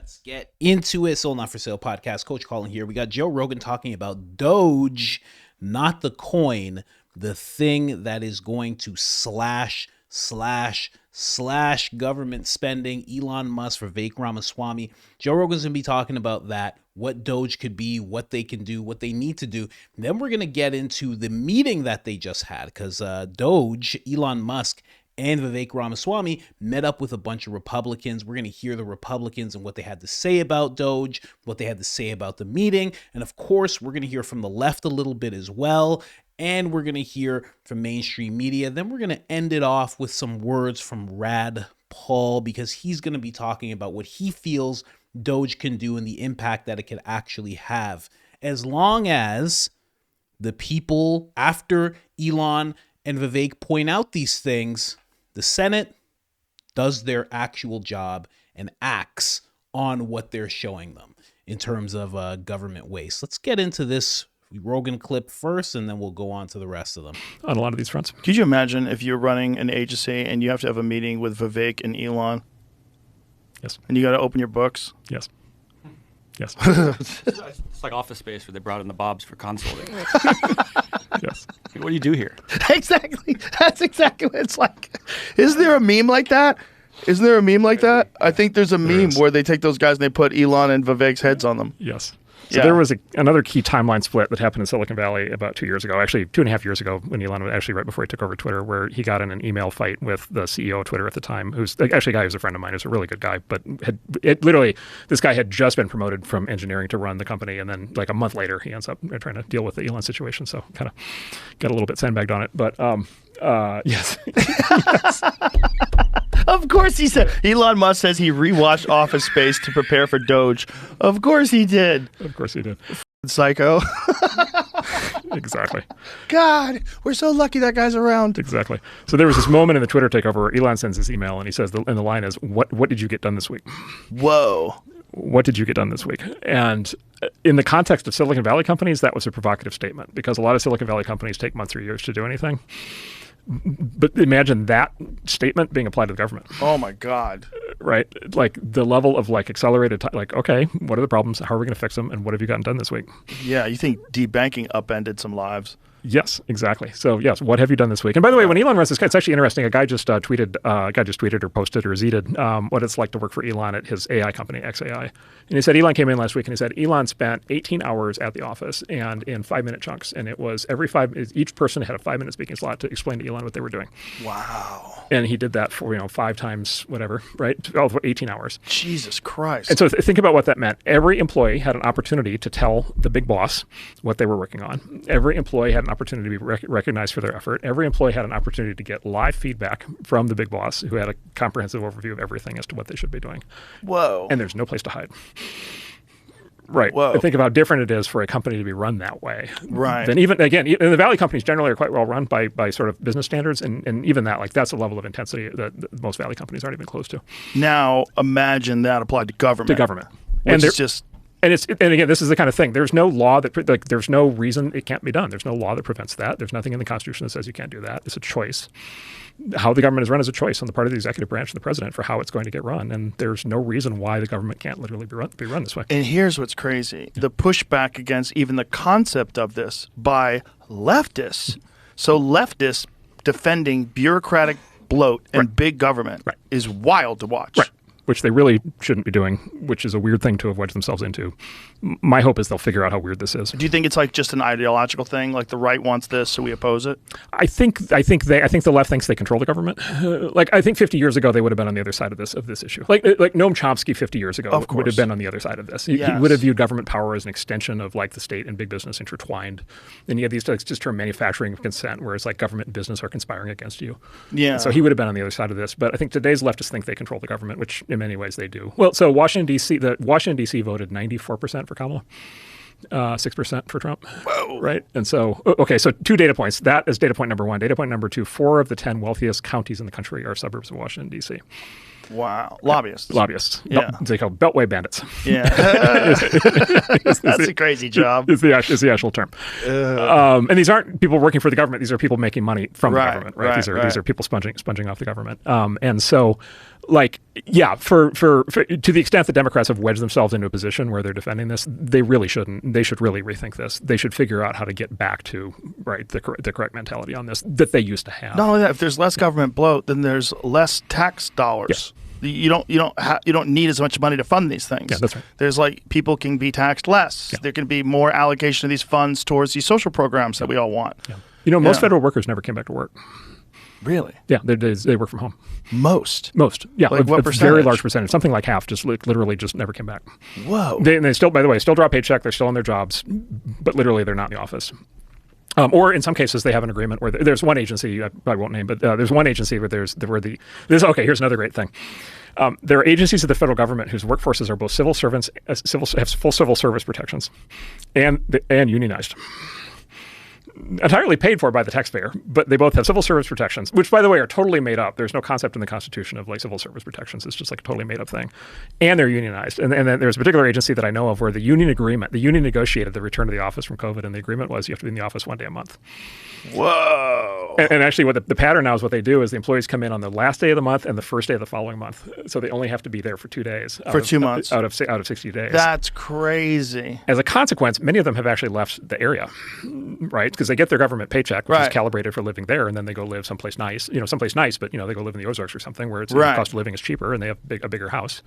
Let's get into it. Sold Not For Sale podcast. Coach Colin here. We got Joe Rogan talking about Doge, not the coin, the thing that is going to slash government spending. Elon Musk, Vivek Ramaswamy. Joe Rogan's going to be talking about that, what Doge could be, what they can do, what they need to do. And then we're going to get into the meeting that they just had because Doge, Elon Musk, and Vivek Ramaswamy met up with a bunch of Republicans. We're going to hear the Republicans and what they had to say about Doge, what they had to say about the meeting. And of course, we're going to hear from the left a little bit as well. And we're going to hear from mainstream media. Then we're going to end it off with some words from Rad Paul, because he's going to be talking about what he feels Doge can do and the impact that it could actually have. As long as the people after Elon and Vivek point out these things, the Senate does their actual job and acts on what they're showing them in terms of government waste. Let's get into this Rogan clip first, and then we'll go on to the rest of them. On a lot of these fronts. Could you imagine if you're running an agency and you have to have a meeting with Vivek and Elon? Yes. And you got to open your books? Yes. Yes. It's like Office Space where they brought in the Bobs for consulting. Yes. What do you do here? Exactly. That's exactly what it's like. Is there a meme like that? Isn't there a meme like that? I think there's a meme where they take those guys and they put Elon and Vivek's heads on them. Yes. So there was another key timeline split that happened in Silicon Valley about 2 years ago, actually 2.5 years ago, when Elon was actually right before he took over Twitter, where he got in an email fight with the CEO of Twitter at the time, who's actually a guy who's a friend of mine, who's a really good guy, but this guy had just been promoted from engineering to run the company, and then like a month later, he ends up trying to deal with the Elon situation, so kind of got a little bit sandbagged on it, but yes. Yes. Of course he said. Elon Musk says he rewatched Office Space to prepare for Doge. Of course he did. Of course he did. Psycho. Exactly. God, we're so lucky that guy's around. Exactly. So there was this moment in the Twitter takeover where Elon sends this email and he says, and the line is, what did you get done this week? Whoa. What did you get done this week? And in the context of Silicon Valley companies, that was a provocative statement because a lot of Silicon Valley companies take months or years to do anything. But imagine that statement being applied to the government. Oh my God. Right? Like the level of like accelerated time, like, okay, what are the problems? How are we going to fix them? And what have you gotten done this week? Yeah, you think debanking upended some lives. Yes, exactly. So yes, what have you done this week? And by the way, when Elon runs this guy, it's actually interesting. A guy just tweeted or posted or zeeted what it's like to work for Elon at his AI company, XAI. And he said Elon came in last week and he said Elon spent 18 hours at the office and in 5-minute chunks. And it was each person had a 5-minute speaking slot to explain to Elon what they were doing. Wow. And he did that for 5 times whatever, right? All for 18 hours. Jesus Christ. And so think about what that meant. Every employee had an opportunity to tell the big boss what they were working on. Every employee had an opportunity to be recognized for their effort. Every employee had an opportunity to get live feedback from the big boss who had a comprehensive overview of everything as to what they should be doing. Whoa. And there's no place to hide. Right. Whoa. And think of how different it is for a company to be run that way. Right. Then even the Valley companies generally are quite well run by sort of business standards. And even that, like that's a level of intensity that most Valley companies aren't even close to. Now imagine that applied to government. And again, this is the kind of thing. There's no law there's no reason it can't be done. There's no law that prevents that. There's nothing in the Constitution that says you can't do that. It's a choice. How the government is run is a choice on the part of the executive branch and the president for how it's going to get run. And there's no reason why the government can't literally be run this way. And here's what's crazy. The pushback against even the concept of this by leftists. So leftists defending bureaucratic bloat and big government is wild to watch. Right. Which they really shouldn't be doing, which is a weird thing to have wedged themselves into. My hope is they'll figure out how weird this is. Do you think it's like just an ideological thing, like the right wants this, so we oppose it? I think the left thinks they control the government. Like I think 50 years ago they would have been on the other side of this issue. Like Noam Chomsky 50 years ago would have been on the other side of this. He would have viewed government power as an extension of like the state and big business intertwined. And you have these just term manufacturing of consent, where it's like government and business are conspiring against you. Yeah. And so he would have been on the other side of this. But I think today's leftists think they control the government, which in many ways they do. Well, so Washington D.C. voted 94% for Kamala. 6% for Trump. Whoa. Right? And so, okay, so 2 data points. That is data point number 1. Data point number 2, 4 of the 10 wealthiest counties in the country are suburbs of Washington, D.C. Wow. Lobbyists. Yeah. They call Beltway bandits. Yeah. That's a crazy job. Is the actual term. And these aren't people working for the government. These are people making money from the government. Right? These are people sponging off the government. And so like, yeah, for to the extent that Democrats have wedged themselves into a position where they're defending this, they really shouldn't. They should really rethink this. They should figure out how to get back to the correct mentality on this that they used to have. Not only that, if there's less government bloat, then there's less tax dollars. Yes. You don't need as much money to fund these things. Yeah, that's right. There's like people can be taxed less. Yeah. There can be more allocation of these funds towards these social programs that we all want. Yeah. Most federal workers never came back to work. Really? Yeah, they work from home. Most. Yeah, like what percentage? Very large percentage. Something like half just literally just never came back. Whoa. They still, by the way, still draw a paycheck. They're still in their jobs, but literally they're not in the office. Or in some cases, they have an agreement where there's one agency, I won't name, but there's one agency where okay, here's another great thing. There are agencies of the federal government whose workforces are both civil servants, have full civil service protections, and unionized. Entirely paid for by the taxpayer, but they both have civil service protections, which, by the way, are totally made up. There's no concept in the Constitution of like civil service protections. It's just like a totally made up thing. And they're unionized. And then there's a particular agency that I know of where the union negotiated the return to the office from COVID, and the agreement was you have to be in the office 1 day a month. Whoa. And actually, what the pattern now is what they do is the employees come in on the last day of the month and the first day of the following month. So they only have to be there for 2 days. For 2 months. Out of 60 days. That's crazy. As a consequence, many of them have actually left the area, right? Because they get their government paycheck, which is calibrated for living there, and then they go live someplace nice, but they go live in the Ozarks or something where the cost of living is cheaper and they have a bigger house.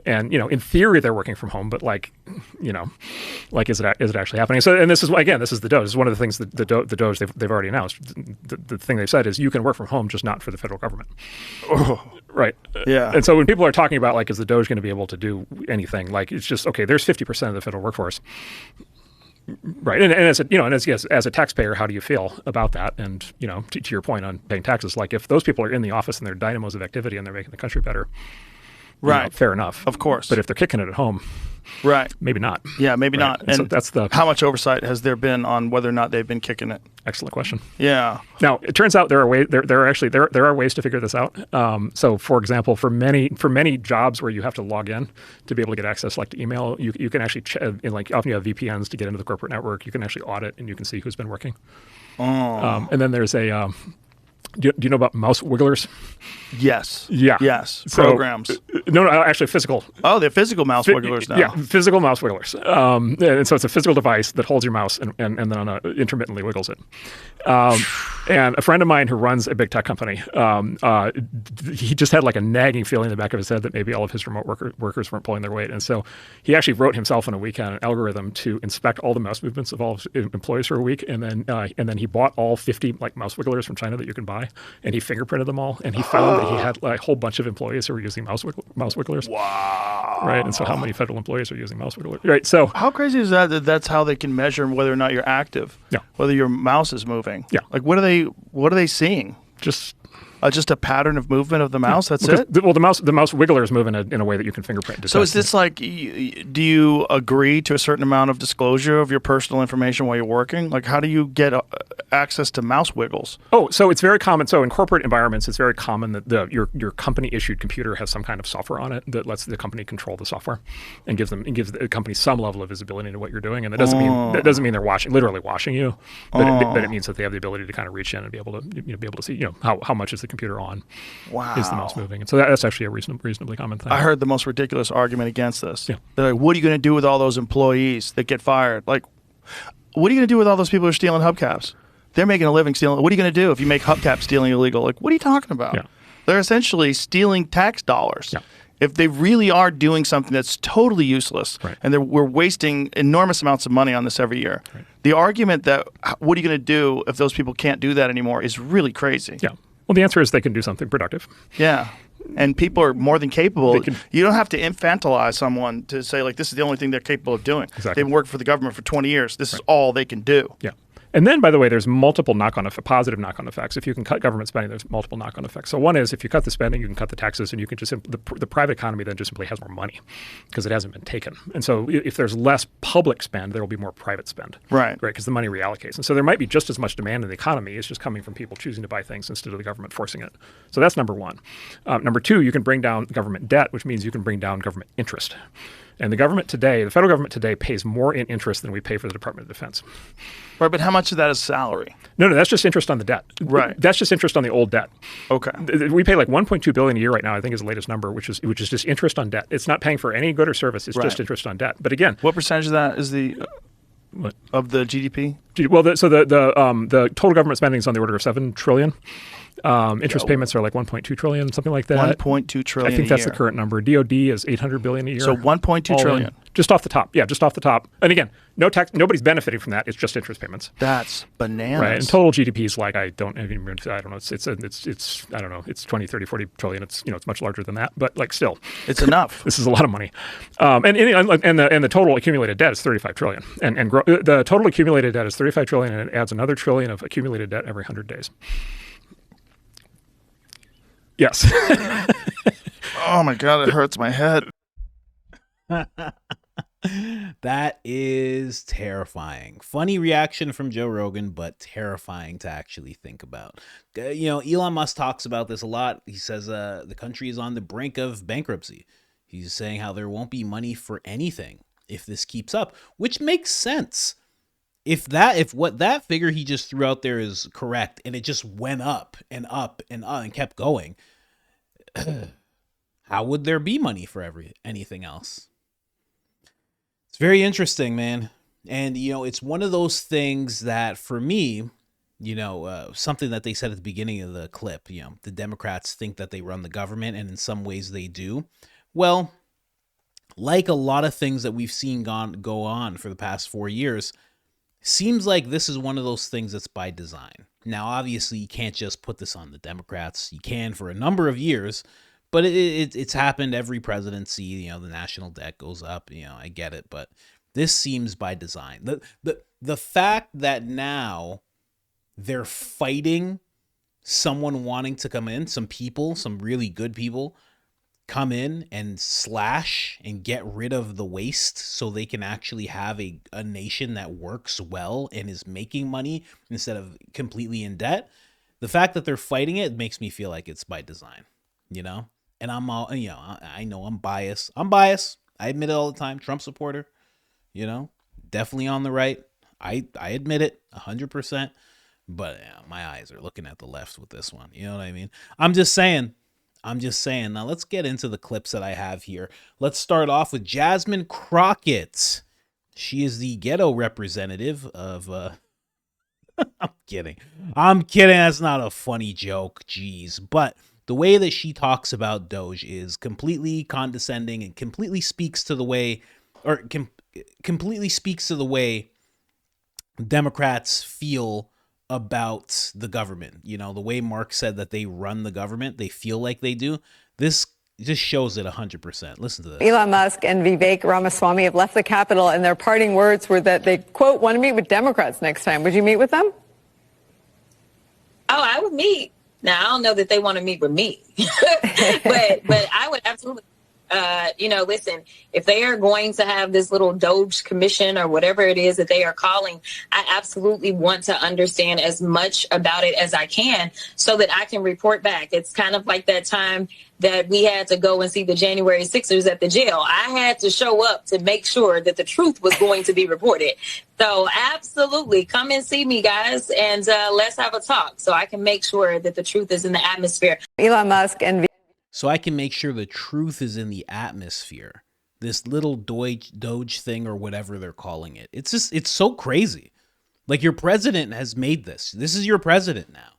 And, in theory, they're working from home, but is it actually happening? So, and this is the Doge. This is one of the things that the Doge they've already announced. The thing they've said is you can work from home, just not for the federal government. Oh. Right. Yeah. And so when people are talking about is the Doge going to be able to do anything, it's just, okay, there's 50% of the federal workforce. Right. And as a taxpayer, how do you feel about that? And, to your point on paying taxes, if those people are in the office and they're dynamos of activity and they're making the country better, fair enough. Of course. But if they're kicking it at home, maybe not. Yeah, maybe not. And so that's how much oversight has there been on whether or not they've been kicking it? Excellent question. Yeah. Now it turns out there are ways to figure this out. So, for example, for many jobs where you have to log in to be able to get access, like to email, you can actually often you have VPNs to get into the corporate network. You can actually audit and you can see who's been working. Oh. And then there's a. Do you know about mouse wigglers? Yes. Yeah. Yes. So, programs. No, actually physical. Oh, they're physical mouse wigglers now. Yeah, physical mouse wigglers. And so it's a physical device that holds your mouse and then intermittently wiggles it. And a friend of mine who runs a big tech company, he just had a nagging feeling in the back of his head that maybe all of his remote workers weren't pulling their weight. And so he actually wrote himself on a weekend an algorithm to inspect all the mouse movements of all of his employees for a week. And then he bought all 50 mouse wigglers from China that you can buy. And he fingerprinted them all, and he found that he had a whole bunch of employees who were using mouse wigglers. Wow! Right, and so how many federal employees are using mouse wigglers? Right, so how crazy is that? That's how they can measure whether or not you're active. Yeah. Whether your mouse is moving. Yeah. What are they seeing? Just a pattern of movement of the mouse. That's it. The mouse wigglers move in a way that you can fingerprint. So is this do you agree to a certain amount of disclosure of your personal information while you're working? How do you get access to mouse wiggles? Oh, so it's very common. So in corporate environments, it's very common that your company issued computer has some kind of software on it that lets the company control the software and gives the company some level of visibility into what you're doing. And that doesn't mean they're literally watching you, but it means that they have the ability to kind of reach in and be able to see how much is the computer on. Wow. Is the mouse moving? And so that's actually a reasonably common thing. I heard the most ridiculous argument against this. Yeah. They're like, what are you going to do with all those employees that get fired? What are you going to do with all those people who are stealing hubcaps? They're making a living stealing. What are you going to do if you make hubcap stealing illegal? What are you talking about? Yeah. They're essentially stealing tax dollars. Yeah. If they really are doing something that's totally useless, right, and we're wasting enormous amounts of money on this every year, right, the argument that what are you going to do if those people can't do that anymore is really crazy. Yeah. Well, the answer is they can do something productive. Yeah. And people are more than capable. You don't have to infantilize someone to say, this is the only thing they're capable of doing. Exactly. They've been working for the government for 20 years. This is all they can do. Yeah. And then, by the way, there's multiple positive knock-on effects. If you can cut government spending, there's multiple knock-on effects. So one is if you cut the spending, you can cut the taxes, and you can just the private economy then just simply has more money because it hasn't been taken. And so if there's less public spend, there will be more private spend. Right. Right, because the money reallocates. And so there might be just as much demand in the economy. It's just coming from people choosing to buy things instead of the government forcing it. So that's number one. Number two, you can bring down government debt, which means you can bring down government interest. And the federal government today pays more in interest than we pay for the Department of Defense. Right, but how much of that is salary? No, that's just interest on the debt. Right. That's just interest on the old debt. Okay. We pay like $1.2 billion a year right now, I think is the latest number, which is just interest on debt. It's not paying for any good or service. It's just interest on debt. But again, what percentage of that is of the GDP? Well, the total government spending is on the order of $7 trillion. Interest payments are like $1.2 trillion, something like that. $1.2 trillion. I think that's the current number. DOD is $800 billion a year. So $1.2 trillion. Just off the top. Yeah, just off the top. And again, no tax. Nobody's benefiting from that. It's just interest payments. That's bananas. Right. And total GDP is like I don't know. It's I don't know. It's 20, 30, 40 trillion. It's it's much larger than that. But like still, it's enough. This is a lot of money. And the total accumulated debt is 35 trillion. And the total accumulated debt is 35 trillion, and it adds another trillion of accumulated debt every 100 days. Yes. Oh my God, it hurts my head. That is terrifying. Funny reaction from Joe Rogan, but terrifying to actually think about. Elon Musk talks about this a lot. He says the country is on the brink of bankruptcy. He's saying how there won't be money for anything if this keeps up, which makes sense. If what that figure he just threw out there is correct, and it just went up and up and up and kept going, how would there be money for anything else? It's very interesting, man. And, it's one of those things that for me, something that they said at the beginning of the clip, the Democrats think that they run the government, and in some ways they do. Well, like a lot of things that we've seen go on for the past 4 years, seems like this is one of those things that's by design. Now, obviously, you can't just put this on the Democrats. You can for a number of years, but it's happened every presidency. The national debt goes up. I get it, but this seems by design. The fact that now they're fighting someone wanting to come in, some really good people, come in and slash and get rid of the waste so they can actually have a nation that works well and is making money instead of completely in debt. The fact that they're fighting it makes me feel like it's by design, and I'm all, I know I'm biased. I admit it all the time. Trump supporter, definitely on the right. I admit it 100%, but my eyes are looking at the left with this one. You know what I mean? I'm just saying. Now let's get into the clips that I have here. Let's start off with Jasmine Crockett. She is the ghetto representative of I'm kidding. That's not a funny joke. Jeez. But the way that she talks about Doge is completely condescending and completely speaks to the way Democrats feel about the government. The way Mark said that they run the government, they feel like they do. This just shows it 100%. Listen to this. Elon Musk and Vivek Ramaswamy have left the Capitol, and their parting words were that they, quote, want to meet with Democrats next time. Would you meet with them? Oh, I would meet. Now, I don't know that they want to meet with me, but I would absolutely. Listen, if they are going to have this little Doge commission or whatever it is that they are calling, I absolutely want to understand as much about it as I can so that I can report back. It's kind of like that time that we had to go and see the January 6ers at the jail. I had to show up to make sure that the truth was going to be reported. So absolutely, come and see me, guys, and let's have a talk so I can make sure that the truth is in the atmosphere. Elon Musk and so I can make sure the truth is in the atmosphere. This little Doge thing or whatever they're calling it. It's so crazy. Like, your president has made this. This is your president now.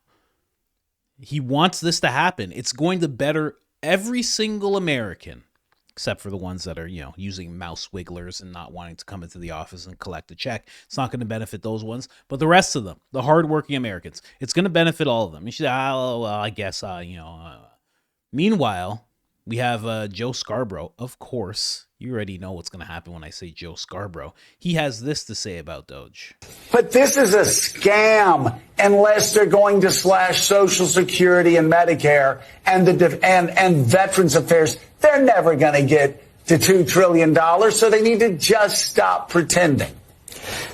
He wants this to happen. It's going to better every single American, except for the ones that are, using mouse wigglers and not wanting to come into the office and collect a check. It's not going to benefit those ones, but the rest of them, the hardworking Americans, it's going to benefit all of them. You should say, I guess, Meanwhile, we have Joe Scarborough. Of course, you already know what's going to happen when I say Joe Scarborough. He has this to say about Doge. But this is a scam unless they're going to slash Social Security and Medicare and and Veterans Affairs. They're never going to get to $2 trillion, so they need to just stop pretending.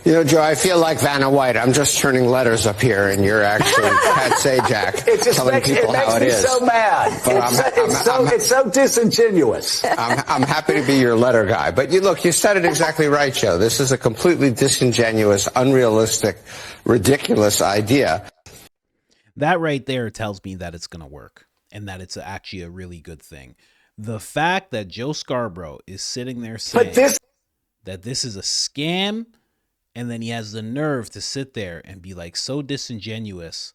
You know, Joe, I feel like Vanna White. I'm just turning letters up here, and you're actually Pat Sajak telling people how it is. It makes me so mad. It's so disingenuous. I'm happy to be your letter guy. But you said it exactly right, Joe. This is a completely disingenuous, unrealistic, ridiculous idea. That right there tells me that it's going to work and that it's actually a really good thing. The fact that Joe Scarborough is sitting there saying that this is a scam, and then he has the nerve to sit there and be like so disingenuous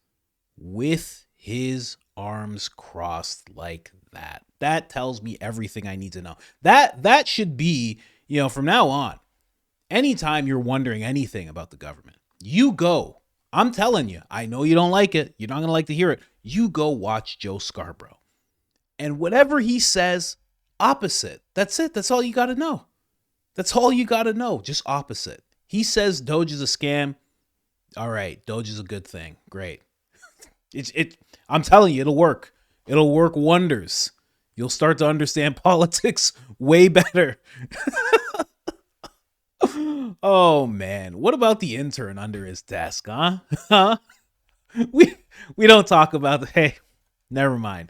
with his arms crossed like that. That tells me everything I need to know. That should be, from now on, anytime you're wondering anything about the government, you go. I'm telling you, I know you don't like it. You're not going to like to hear it. You go watch Joe Scarborough. And whatever he says, opposite. That's it. That's all you got to know. That's all you got to know. Just opposite. He says Doge is a scam. All right, Doge is a good thing. Great. I'm telling you, it'll work. It'll work wonders. You'll start to understand politics way better. Oh man, what about the intern under his desk, huh? We don't talk about the hey. Never mind.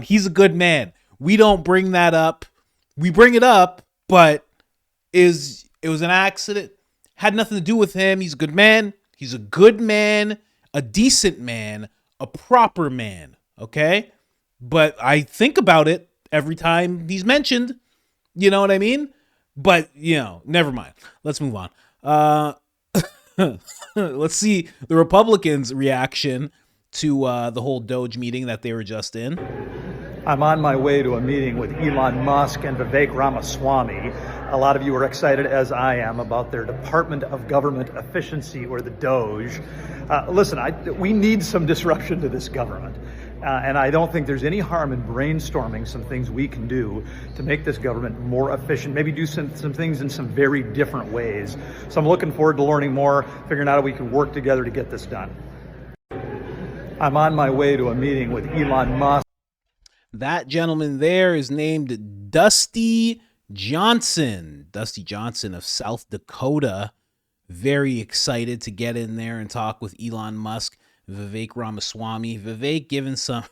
He's a good man. We don't bring that up. We bring it up, but it was an accident. Had nothing to do with him. He's a good man. He's a good man, a decent man, a proper man. Okay? But I think about it every time he's mentioned. You know what I mean? But, never mind. Let's move on. Let's see the Republicans' reaction to the whole Doge meeting that they were just in. I'm on my way to a meeting with Elon Musk and Vivek Ramaswamy. A lot of you are excited, as I am, about their Department of Government Efficiency, or the Doge. Listen, we need some disruption to this government. And I don't think there's any harm in brainstorming some things we can do to make this government more efficient, maybe do some things in some very different ways. So I'm looking forward to learning more, figuring out how we can work together to get this done. I'm on my way to a meeting with Elon Musk. That gentleman there is named Dusty Johnson. Dusty Johnson of South Dakota. Very excited to get in there and talk with Elon Musk, Vivek Ramaswamy. Vivek giving some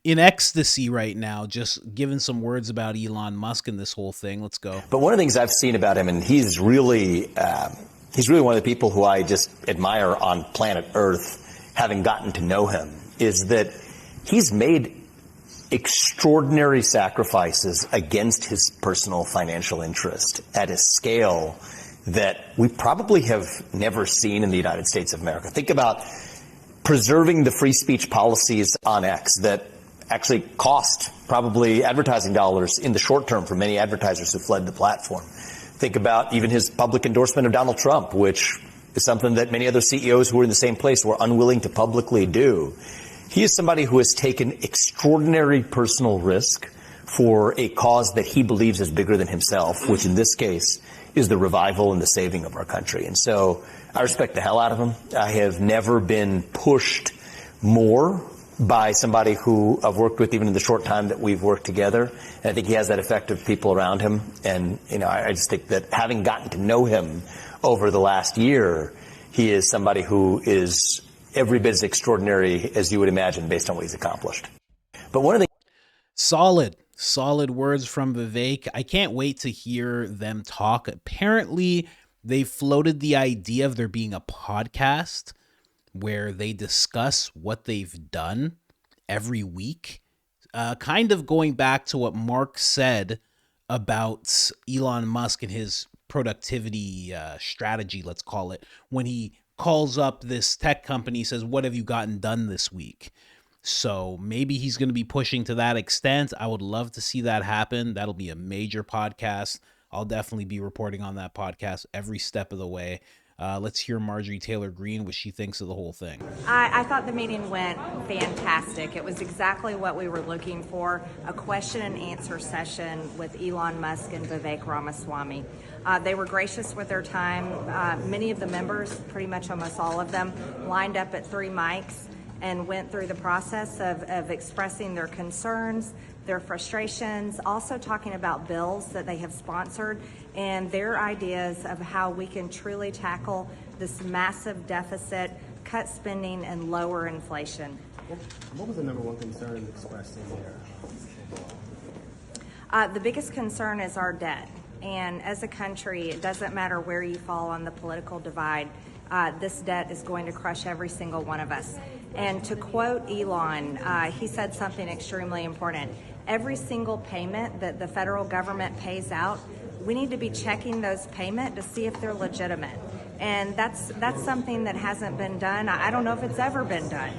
in ecstasy right now, just giving some words about Elon Musk and this whole thing. Let's go. But one of the things I've seen about him, and he's really one of the people who I just admire on planet Earth, having gotten to know him, is that he's made extraordinary sacrifices against his personal financial interest at a scale that we probably have never seen in the United States of America. Think about preserving the free speech policies on X that actually cost probably advertising dollars in the short term for many advertisers who fled the platform. Think about even his public endorsement of Donald Trump, which is something that many other CEOs who were in the same place were unwilling to publicly do. He is somebody who has taken extraordinary personal risk for a cause that he believes is bigger than himself, which in this case is the revival and the saving of our country. And so I respect the hell out of him. I have never been pushed more by somebody who I've worked with even in the short time that we've worked together. And I think he has that effect of people around him. And, I just think that having gotten to know him over the last year, he is somebody who is every bit as extraordinary as you would imagine based on what he's accomplished. But one of the solid words from Vivek. I can't wait to hear them talk. Apparently, they floated the idea of there being a podcast where they discuss what they've done every week. Kind of going back to what Mark said about Elon Musk and his productivity strategy, let's call it, when he calls up this tech company, says, what have you gotten done this week? So maybe he's going to be pushing to that extent. I would love to see that happen. That'll be a major podcast. I'll definitely be reporting on that podcast every step of the way. Let's hear Marjorie Taylor Greene, what she thinks of the whole thing. I thought the meeting went fantastic. It was exactly what we were looking for, a question and answer session with Elon Musk and Vivek Ramaswamy. They were gracious with their time. Many of the members, pretty much almost all of them, lined up at 3 mics and went through the process of expressing their concerns, their frustrations, also talking about bills that they have sponsored and their ideas of how we can truly tackle this massive deficit, cut spending, and lower inflation. What was the number one concern expressed in there? The biggest concern is our debt. And as a country, it doesn't matter where you fall on the political divide, this debt is going to crush every single one of us. And to quote Elon, he said something extremely important. Every single payment that the federal government pays out, we need to be checking those payments to see if they're legitimate. And that's something that hasn't been done. I don't know if it's ever been done.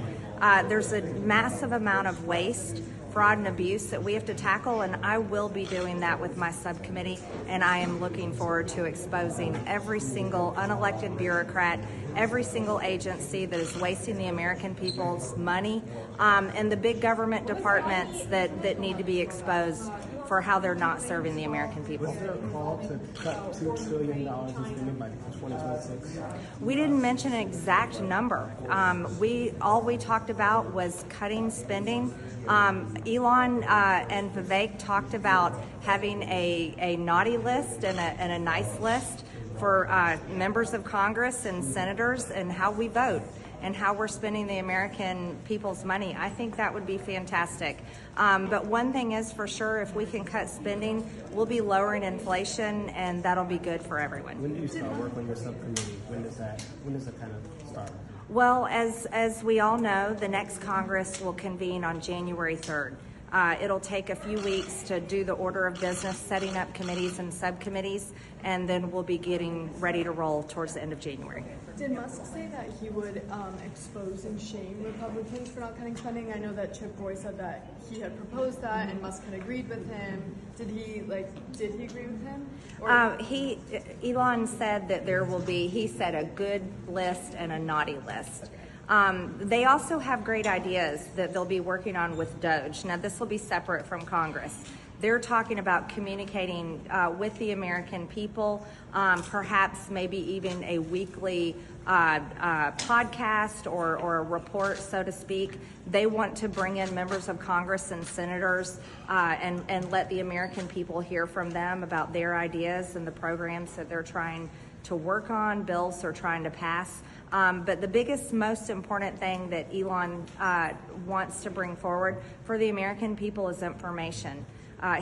There's a massive amount of waste, fraud, and abuse that we have to tackle, and I will be doing that with my subcommittee, and I am looking forward to exposing every single unelected bureaucrat, every single agency that is wasting the American people's money, and the big government departments that need to be exposed for how they're not serving the American people. Was there a call to cut $2 trillion in spending by 2026? We didn't mention an exact number. All we talked about was cutting spending. Elon and Vivek talked about having a naughty list and a nice list for members of Congress and senators and how we vote and how we're spending the American people's money. I think that would be fantastic. But one thing is for sure, if we can cut spending, we'll be lowering inflation, and that'll be good for everyone. When do you start work on your subcommittee? When does that kind of start? Well, as we all know, the next Congress will convene on January 3rd. It'll take a few weeks to do the order of business, setting up committees and subcommittees, and then we'll be getting ready to roll towards the end of January. Did Musk say that he would expose and shame Republicans for not cutting spending? I know that Chip Roy said that he had proposed that and Musk had agreed with him. Did he agree with him? Elon said that there will be, he said, a good list and a naughty list. They also have great ideas that they'll be working on with Doge. Now, this will be separate from Congress. They're talking about communicating with the American people, perhaps maybe even a weekly podcast or a report, so to speak. They want to bring in members of Congress and senators and let the American people hear from them about their ideas and the programs that they're trying to work on, bills they're trying to pass. But the biggest, most important thing that Elon wants to bring forward for the American people is information.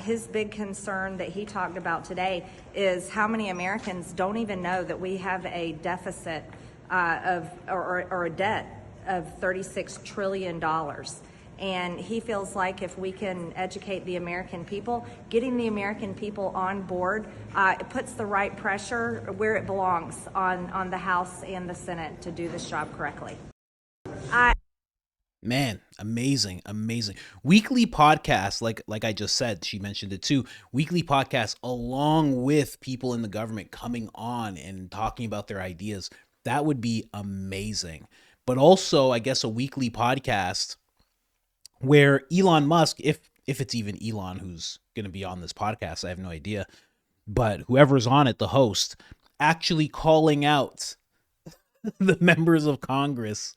His big concern that he talked about today is how many Americans don't even know that we have a deficit or a debt of $36 trillion. And he feels like if we can educate the American people, getting the American people on board, it puts the right pressure where it belongs on the House and the Senate to do this job correctly. Man, amazing. Weekly podcasts, like I just said, she mentioned it too. Weekly podcasts along with people in the government coming on and talking about their ideas. That would be amazing. But also, I guess, a weekly podcast where Elon Musk, if it's even Elon who's going to be on this podcast, I have no idea. But whoever's on it, the host, actually calling out the members of Congress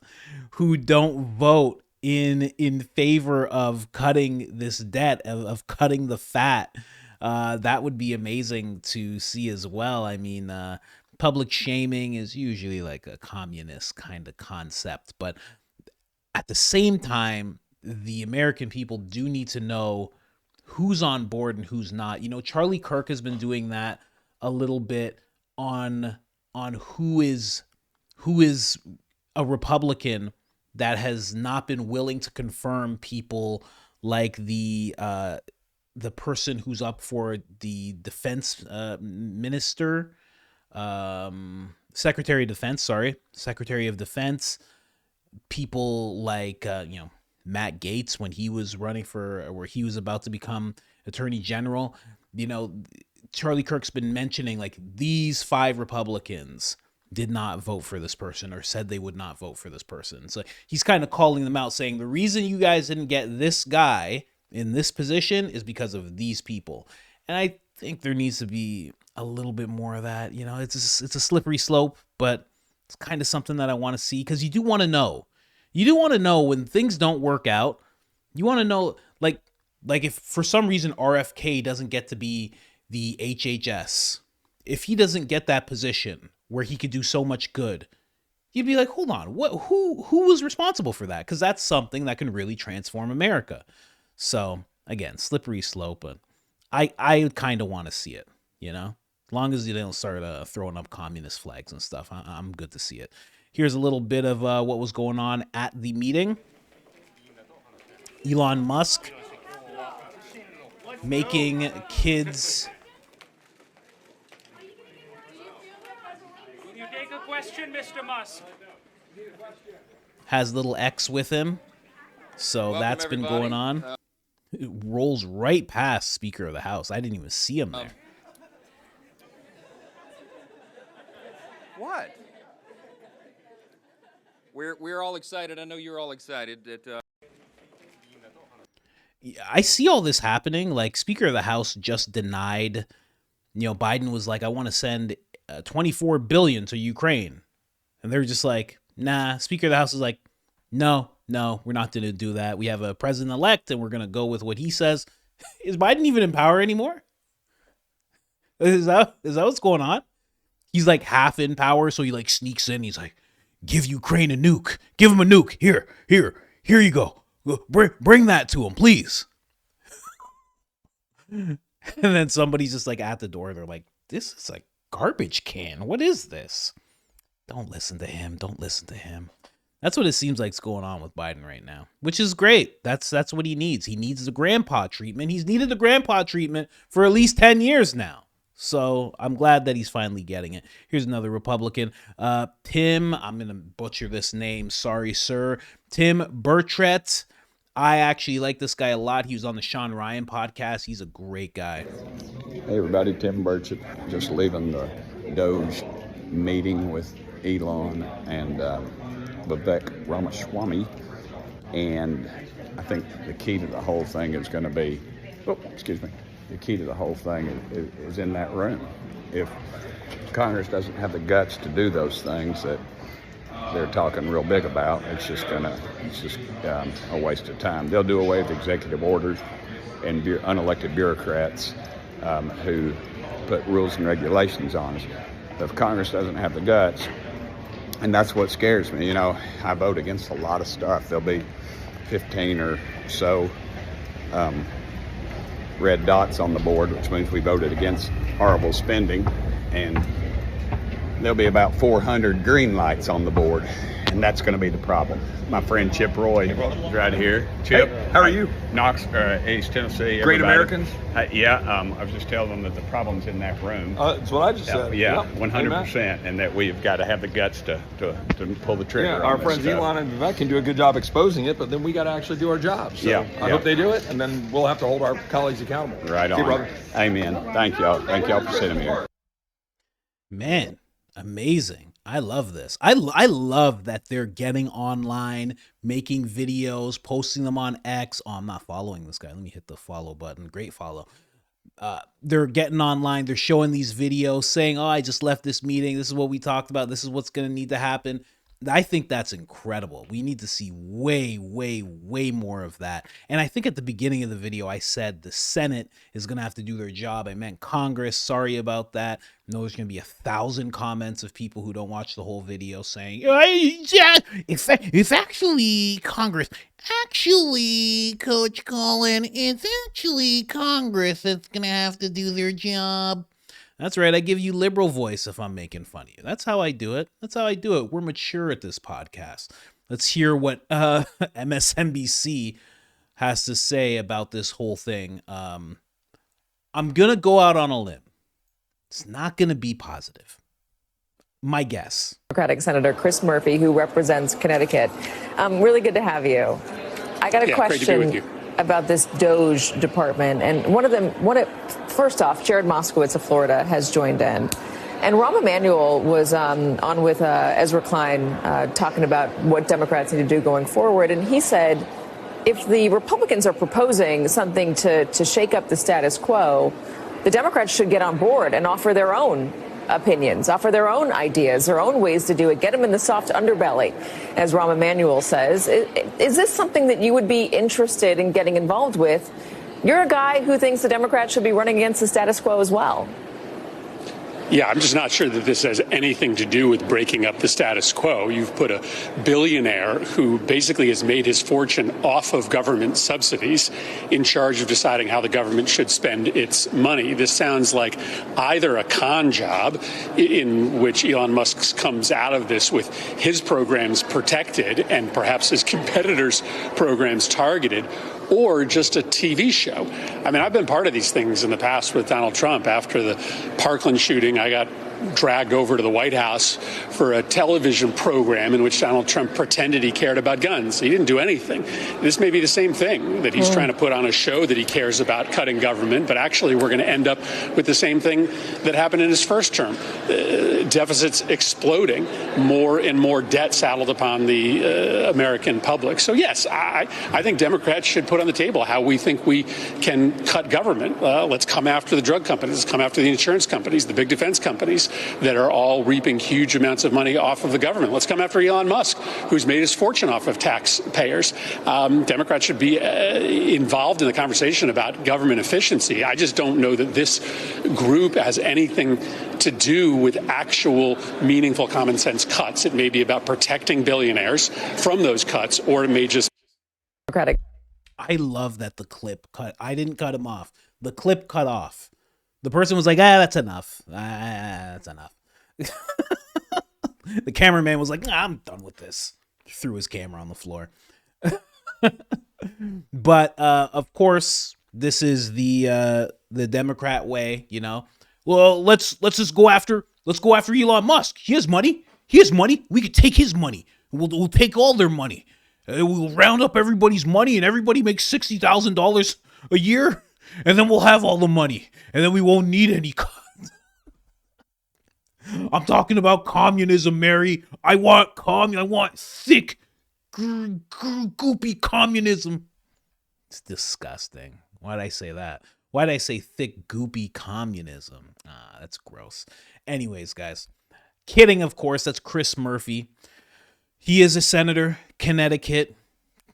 who don't vote in favor of cutting this debt, of cutting the fat. That would be amazing to see as well. I mean, public shaming is usually like a communist kind of concept, but at the same time, the American people do need to know who's on board and who's not. You know, Charlie Kirk has been doing that a little bit on who is a Republican that has not been willing to confirm people like the person who's up for the defense minister, Secretary of Defense, people like, Matt Gaetz when he was running where he was about to become Attorney General. You know, Charlie Kirk's been mentioning like these 5 Republicans did not vote for this person or said they would not vote for this person. So he's kind of calling them out, saying the reason you guys didn't get this guy in this position is because of these people. And I think there needs to be a little bit more of that. You know, it's a slippery slope, but it's kind of something that I want to see because you do want to know. You do want to know when things don't work out. You want to know, like if for some reason RFK doesn't get to be the HHS, if he doesn't get that position where he could do so much good, you'd be like, hold on, who was responsible for that? Because that's something that can really transform America. So again, slippery slope, but I kind of want to see it, you know? As long as you don't start throwing up communist flags and stuff, I'm good to see it. Here's a little bit of what was going on at the meeting. Elon Musk making kids... Will you take a question, Mr. Musk? Has little X with him. So that's been going on. It rolls right past Speaker of the House. I didn't even see him there. What? We're all excited. I know you're all excited that. I see all this happening. Like, Speaker of the House just denied. Biden was like, I want to send $24 billion to Ukraine, and they're just like, nah. Speaker of the House is like, no, we're not going to do that. We have a president-elect, and we're going to go with what he says. Is Biden even in power anymore? Is that what's going on? He's like half in power, so he like sneaks in. He's like, give Ukraine a nuke. Give him a nuke. Here you go. Bring that to him, please. And then somebody's just like at the door. They're like, this is a garbage can. What is this? Don't listen to him. That's what it seems like's going on with Biden right now, which is great. That's what he needs. He needs the grandpa treatment. He's needed the grandpa treatment for at least 10 years now. So I'm glad that he's finally getting it. Here's another Republican. Tim, I'm going to butcher this name. Sorry, sir. Tim Burchett. I actually like this guy a lot. He was on the Sean Ryan podcast. He's a great guy. Hey, everybody. Tim Burchett. Just leaving the Doge meeting with Elon and Vivek Ramaswamy. And I think the key to the whole thing is going to be... The key to the whole thing is in that room. If Congress doesn't have the guts to do those things that they're talking real big about, it's just a waste of time. They'll do away with executive orders and unelected bureaucrats who put rules and regulations on us. But if Congress doesn't have the guts, and that's what scares me. I vote against a lot of stuff. There'll be 15 or so red dots on the board, which means we voted against horrible spending, and there'll be about 400 green lights on the board, and that's going to be the problem. My friend Chip Roy is right here. Chip, how are you? Knox, East Tennessee. Great Americans? I was just telling them that the problem's in that room. That's what I just said. Yeah, 100%, and that we've got to have the guts to pull the trigger. Yeah, on our this friends stuff. Elon and Vivek can do a good job exposing it, but then we got to actually do our job. So I hope they do it, and then we'll have to hold our colleagues accountable. Right on. See you, brother. Amen. Thank y'all. Thank y'all for sitting here. Man, amazing. I love this. I love that they're getting online, making videos, posting them on X. Oh, I'm not following this guy. Let me hit the follow button. Great follow. They're getting online. They're showing these videos saying, oh, I just left this meeting. This is what we talked about. This is what's going to need to happen. I think that's incredible. We need to see way, way, way more of that. And I think at the beginning of the video, I said the Senate is going to have to do their job. I meant Congress. Sorry about that. I know there's going to be 1,000 comments of people who don't watch the whole video saying, it's actually Congress. Actually, Coach Colin, it's actually Congress that's going to have to do their job. That's right. I give you liberal voice if I'm making fun of you. That's how I do it. We're mature at this podcast. Let's hear what MSNBC has to say about this whole thing. I'm going to go out on a limb. It's not going to be positive. My guess. Democratic Senator Chris Murphy, who represents Connecticut. Really good to have you. I got a question about this Doge department. And first off, Jared Moskowitz of Florida has joined in. And Rahm Emanuel was on with Ezra Klein talking about what Democrats need to do going forward. And he said, if the Republicans are proposing something to shake up the status quo, the Democrats should get on board and offer their own opinions, offer their own ideas, their own ways to do it, get them in the soft underbelly, as Rahm Emanuel says. Is this something that you would be interested in getting involved with? You're a guy who thinks the Democrats should be running against the status quo as well. Yeah, I'm just not sure that this has anything to do with breaking up the status quo. You've put a billionaire who basically has made his fortune off of government subsidies in charge of deciding how the government should spend its money. This sounds like either a con job in which Elon Musk comes out of this with his programs protected and perhaps his competitors' programs targeted, or just a TV show. I mean, I've been part of these things in the past with Donald Trump. After the Parkland shooting, I got dragged over to the White House for a television program in which Donald Trump pretended he cared about guns. He didn't do anything. This may be the same thing, that he's trying to put on a show that he cares about cutting government, but actually we're going to end up with the same thing that happened in his first term. Deficits exploding, more and more debt saddled upon the American public. So yes, I think Democrats should put on the table how we think we can cut government. Let's come after the drug companies, let's come after the insurance companies, the big defense companies that are all reaping huge amounts of money off of the government. Let's come after Elon Musk, who's made his fortune off of taxpayers. Democrats should be involved in the conversation about government efficiency. I just don't know that this group has anything to do with actual meaningful common sense cuts. It may be about protecting billionaires from those cuts, or it may just... Democratic. I love that the clip cut. I didn't cut him off. The clip cut off. The person was like, that's enough. That's enough. The cameraman was like, I'm done with this. Threw his camera on the floor. But, of course, this is the Democrat way, you know. Well, let's just go after Elon Musk. He has money. We could take his money. We'll take all their money. We'll round up everybody's money, and everybody makes $60,000 a year. And then we'll have all the money. And then we won't need any cuts. I'm talking about communism, Mary. I want thick, goopy communism. It's disgusting. Why'd I say that? Why'd I say thick, goopy communism? That's gross. Anyways, guys. Kidding, of course. That's Chris Murphy. He is a senator, Connecticut.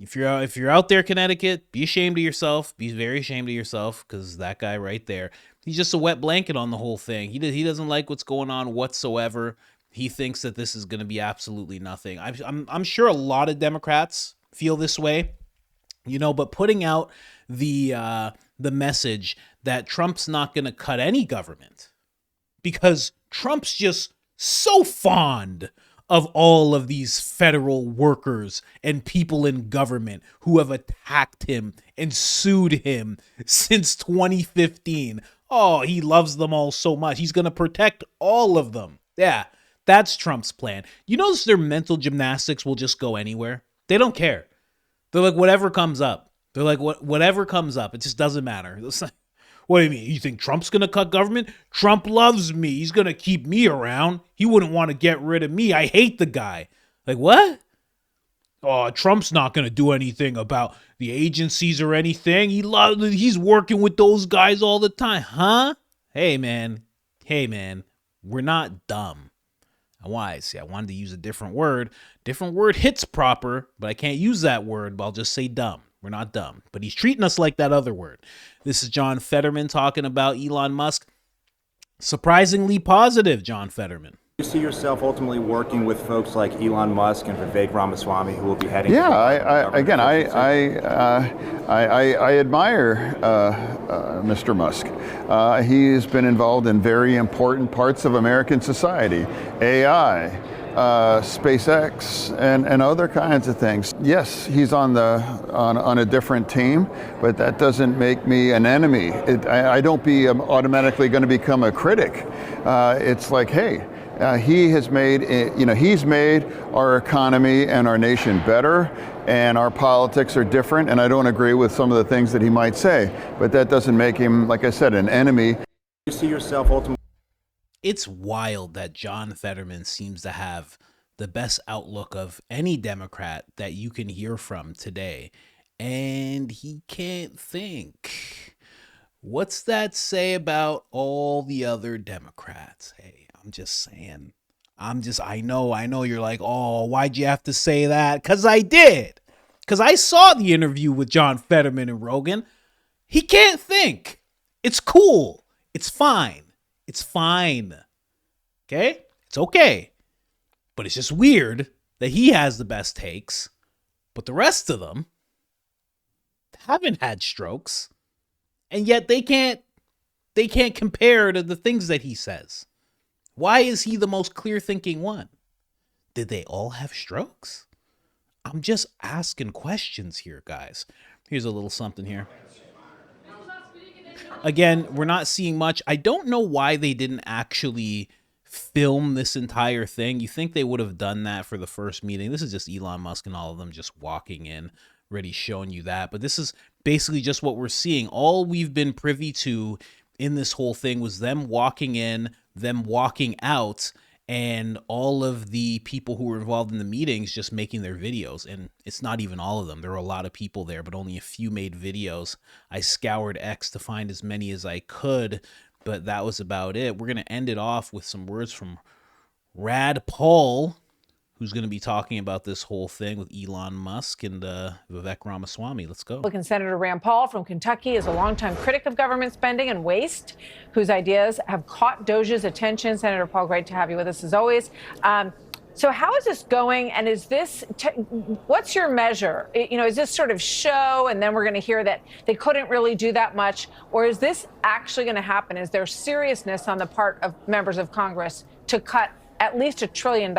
If you're out there, Connecticut, be ashamed of yourself. Be very ashamed of yourself, because that guy right there, he's just a wet blanket on the whole thing. He doesn't like what's going on whatsoever. He thinks that this is going to be absolutely nothing. I'm sure a lot of Democrats feel this way, you know. But putting out the message that Trump's not going to cut any government because Trump's just so fond of all of these federal workers and people in government who have attacked him and sued him since 2015. Oh, he loves them all so much. He's going to protect all of them. Yeah, that's Trump's plan. You notice their mental gymnastics will just go anywhere. They don't care. They're like, whatever comes up. They're like, whatever comes up. It just doesn't matter. What do you mean? You think Trump's going to cut government? Trump loves me. He's going to keep me around. He wouldn't want to get rid of me. I hate the guy. Like, what? Oh, Trump's not going to do anything about the agencies or anything. He's working with those guys all the time. Huh? Hey, man. We're not dumb. I wanted to use a different word. Different word hits proper, but I can't use that word, but I'll just say dumb. We're not dumb, but he's treating us like that other word. This is John Fetterman talking about Elon Musk. Surprisingly positive, John Fetterman. You see yourself ultimately working with folks like Elon Musk and Vivek Ramaswamy, who will be heading. Yeah, I admire Mr. Musk. He's been involved in very important parts of American society, AI. SpaceX and other kinds of things. Yes, he's on a different team, but that doesn't make me an enemy. I don't be automatically going to become a critic. It's like, hey, he has made he's made our economy and our nation better, and our politics are different. And I don't agree with some of the things that he might say, but that doesn't make him, like I said, an enemy. You see yourself ultimately. It's wild that John Fetterman seems to have the best outlook of any Democrat that you can hear from today, and he can't think. What's that say about all the other Democrats? Hey, I'm just saying. I know you're like, oh, why'd you have to say that? Because I did. Because I saw the interview with John Fetterman and Rogan. He can't think. It's cool. It's fine. It's fine. Okay? It's okay. But it's just weird that he has the best takes, but the rest of them haven't had strokes, and yet they can't compare to the things that he says. Why is he the most clear-thinking one? Did they all have strokes? I'm just asking questions here, guys. Here's a little something here. Again, we're not seeing much. I don't know why they didn't actually film this entire thing. You think they would have done that for the first meeting. This is just Elon Musk and all of them just walking in, already showing you that. But this is basically just what we're seeing. All we've been privy to in this whole thing was them walking in, them walking out, and all of the people who were involved in the meetings just making their videos. And it's not even all of them. There were a lot of people there, but only a few made videos. I scoured X to find as many as I could, but that was about it. We're going to end it off with some words from Rad Paul, who's going to be talking about this whole thing with Elon Musk and Vivek Ramaswamy. Let's go. Republican Senator Rand Paul from Kentucky is a longtime critic of government spending and waste, whose ideas have caught Doge's attention. Senator Paul, great to have you with us as always. So how is this going? And is this, what's your measure? Is this sort of show and then we're going to hear that they couldn't really do that much? Or is this actually going to happen? Is there seriousness on the part of members of Congress to cut at least $1 trillion?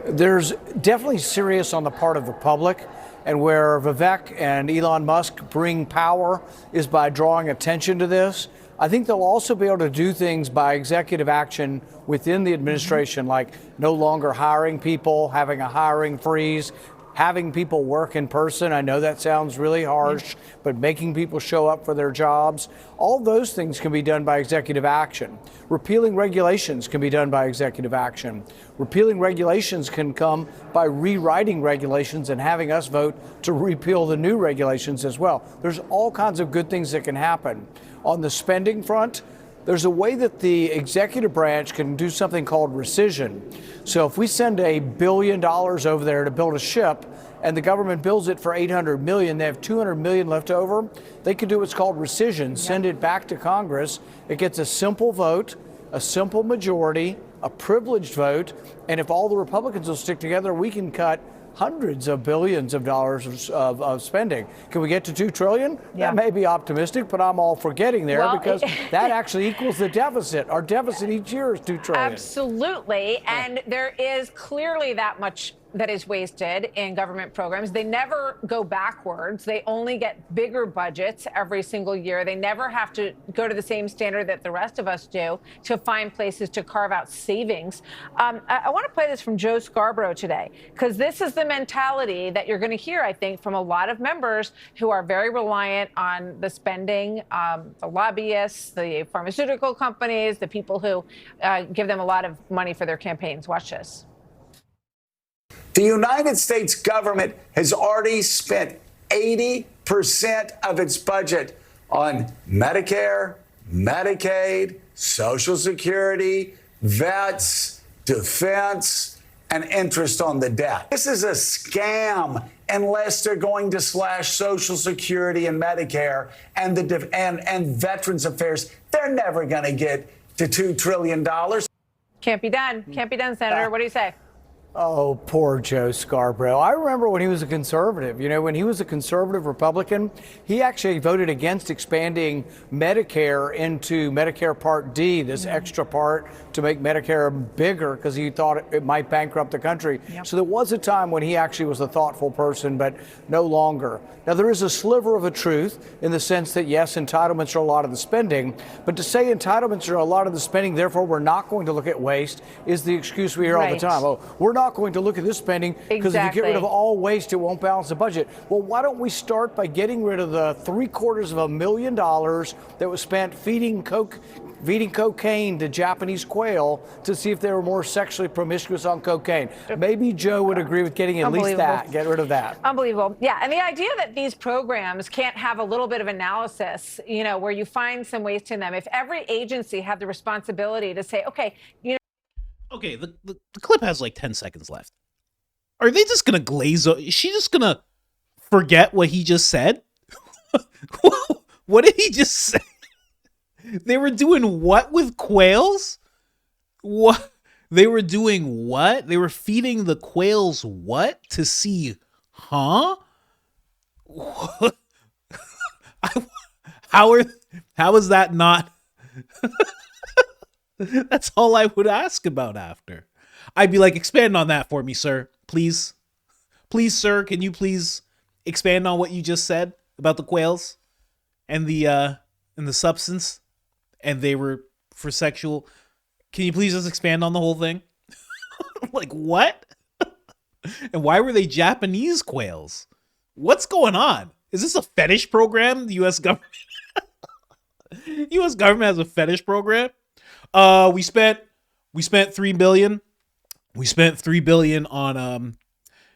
There's definitely serious on the part of the public, and where Vivek and Elon Musk bring power is by drawing attention to this. I think they'll also be able to do things by executive action within the administration, like no longer hiring people, having a hiring freeze, having people work in person. I know that sounds really harsh, but making people show up for their jobs. All those things can be done by executive action. Repealing regulations can be done by executive action. Repealing regulations can come by rewriting regulations and having us vote to repeal the new regulations as well. There's all kinds of good things that can happen. On the spending front, there's a way that the executive branch can do something called rescission. So if we send $1 billion over there to build a ship and the government builds it for $800 million, they have $200 million left over, they can do what's called rescission, send it back to Congress. It gets a simple vote, a simple majority, a privileged vote, and if all the Republicans will stick together, we can cut hundreds of billions of dollars of spending. Can we get to $2 trillion? Yeah. That may be optimistic, but I'm all for getting there because that actually equals the deficit. Our deficit each year is $2 trillion. Absolutely. And there is clearly that much that is wasted in government programs. They never go backwards. They only get bigger budgets every single year. They never have to go to the same standard that the rest of us do to find places to carve out savings. I want to play this from Joe Scarborough today, because this is the mentality that you're going to hear, I think, from a lot of members who are very reliant on the spending, the lobbyists, the pharmaceutical companies, the people who give them a lot of money for their campaigns. Watch this. The United States government has already spent 80% of its budget on Medicare, Medicaid, Social Security, vets, defense, and interest on the debt. This is a scam unless they're going to slash Social Security and Medicare and Veterans Affairs. They're never going to get to $2 trillion. Can't be done. Can't be done, Senator. What do you say? Oh, poor Joe Scarborough. I remember when he was a conservative. When he was a conservative Republican, he actually voted against expanding Medicare into Medicare Part D, this extra part to make Medicare bigger because he thought it might bankrupt the country. Yep. So there was a time when he actually was a thoughtful person, but no longer. Now, there is a sliver of a truth in the sense that, yes, entitlements are a lot of the spending, but to say entitlements are a lot of the spending, therefore we're not going to look at waste, is the excuse we hear all the time. Oh, we're not not going to look at this spending because if you get rid of all waste, it won't balance the budget. Well, why don't we start by getting rid of the $750,000 that was spent feeding cocaine to Japanese quail to see if they were more sexually promiscuous on cocaine. Maybe Joe would agree with getting at least that, get rid of that. Unbelievable. Yeah, and the idea that these programs can't have a little bit of analysis, where you find some waste in them. If every agency had the responsibility to say, okay, Okay, the clip has like 10 seconds left. Are they just going to glaze over? Is she just going to forget what he just said? What did he just say? They were doing what with quails? What? They were doing what? They were feeding the quails what? To see, huh? How is that not? That's all I would ask about after. I'd be like, expand on that for me, sir. Please. Please, sir, can you please expand on what you just said about the quails and the substance? And they were for sexual. Can you please just expand on the whole thing? Like, what? And why were they Japanese quails? What's going on? Is this a fetish program? The U.S. government? U.S. government has a fetish program? We spent $3 billion. We spent $3 billion on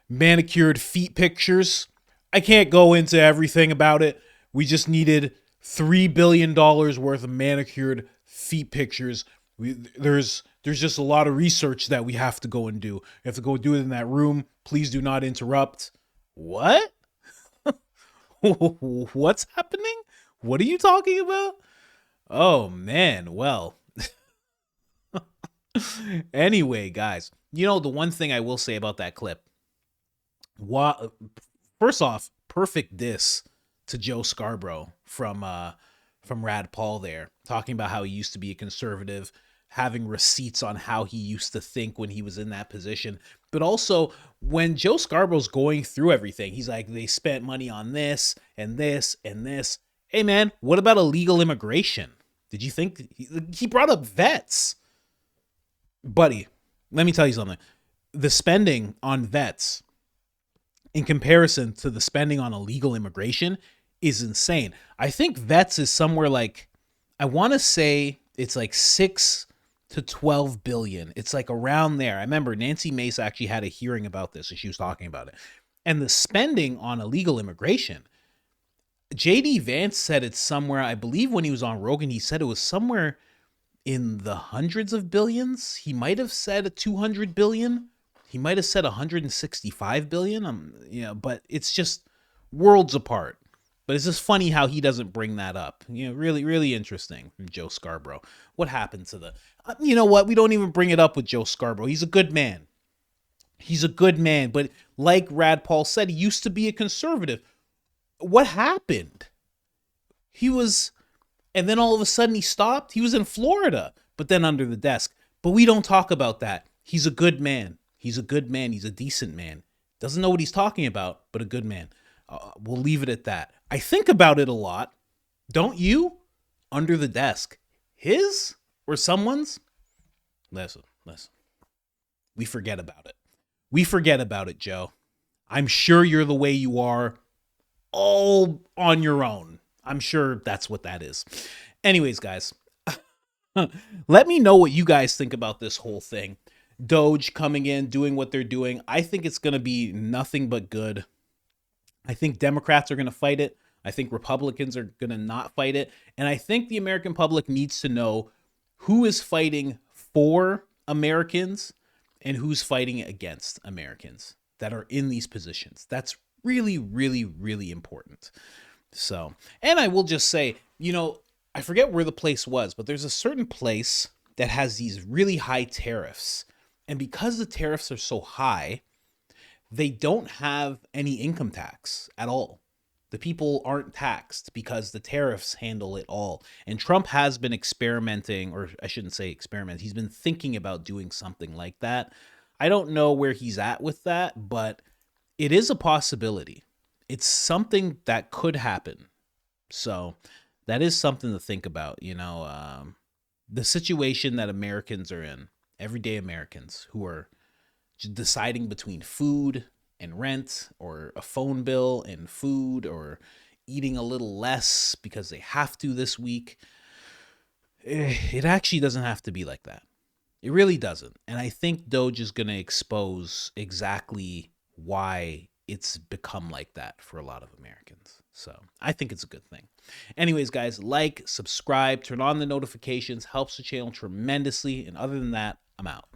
manicured feet pictures. I can't go into everything about it. We just needed $3 billion worth of manicured feet pictures. There's just a lot of research that we have to go and do. We have to go do it in that room. Please do not interrupt. What? What's happening? What are you talking about? Oh, man. Well, anyway, guys, the one thing I will say about that clip. First off, perfect diss to Joe Scarborough from Rad Paul there, talking about how he used to be a conservative, having receipts on how he used to think when he was in that position. But also, when Joe Scarborough's going through everything, he's like, they spent money on this and this and this. Hey, man, what about illegal immigration? Did you think he brought up vets? Buddy, let me tell you something. The spending on vets in comparison to the spending on illegal immigration is insane. I think vets is somewhere like, I want to say it's like 6 to 12 billion. It's like around there. I remember Nancy Mace actually had a hearing about this and she was talking about it. And the spending on illegal immigration, JD Vance said it's somewhere, I believe when he was on Rogan, he said it was somewhere in the hundreds of billions. He might have said 200 billion. He might have said 165 billion. But it's just worlds apart. But it's just funny how he doesn't bring that up. Really, really interesting from Joe Scarborough. What happened to the... you know what? We don't even bring it up with Joe Scarborough. He's a good man. He's a good man. But like Rad Paul said, he used to be a conservative. What happened? He was... And then all of a sudden he stopped. He was in Florida, but then under the desk. But we don't talk about that. He's a good man. He's a good man. He's a decent man. Doesn't know what he's talking about, but a good man. We'll leave it at that. I think about it a lot. Don't you? Under the desk. His or someone's? Listen. We forget about it. We forget about it, Joe. I'm sure you're the way you are all on your own. I'm sure that's what that is. Anyways, guys, let me know what you guys think about this whole thing. Doge coming in, doing what they're doing. I think it's going to be nothing but good. I think Democrats are going to fight it. I think Republicans are going to not fight it. And I think the American public needs to know who is fighting for Americans and who's fighting against Americans that are in these positions. That's really, really, really important. So, and I will just say, I forget where the place was, but there's a certain place that has these really high tariffs. And because the tariffs are so high, they don't have any income tax at all. The people aren't taxed because the tariffs handle it all. And Trump has been experimenting, or I shouldn't say experiment. He's been thinking about doing something like that. I don't know where he's at with that, but it is a possibility. It's something that could happen. So that is something to think about, the situation that Americans are in, everyday Americans who are deciding between food and rent, or a phone bill and food, or eating a little less because they have to this week. It actually doesn't have to be like that. It really doesn't. And I think Doge is going to expose exactly why it's become like that for a lot of Americans. So I think it's a good thing. Anyways, guys, like, subscribe, turn on the notifications, helps the channel tremendously. And other than that, I'm out.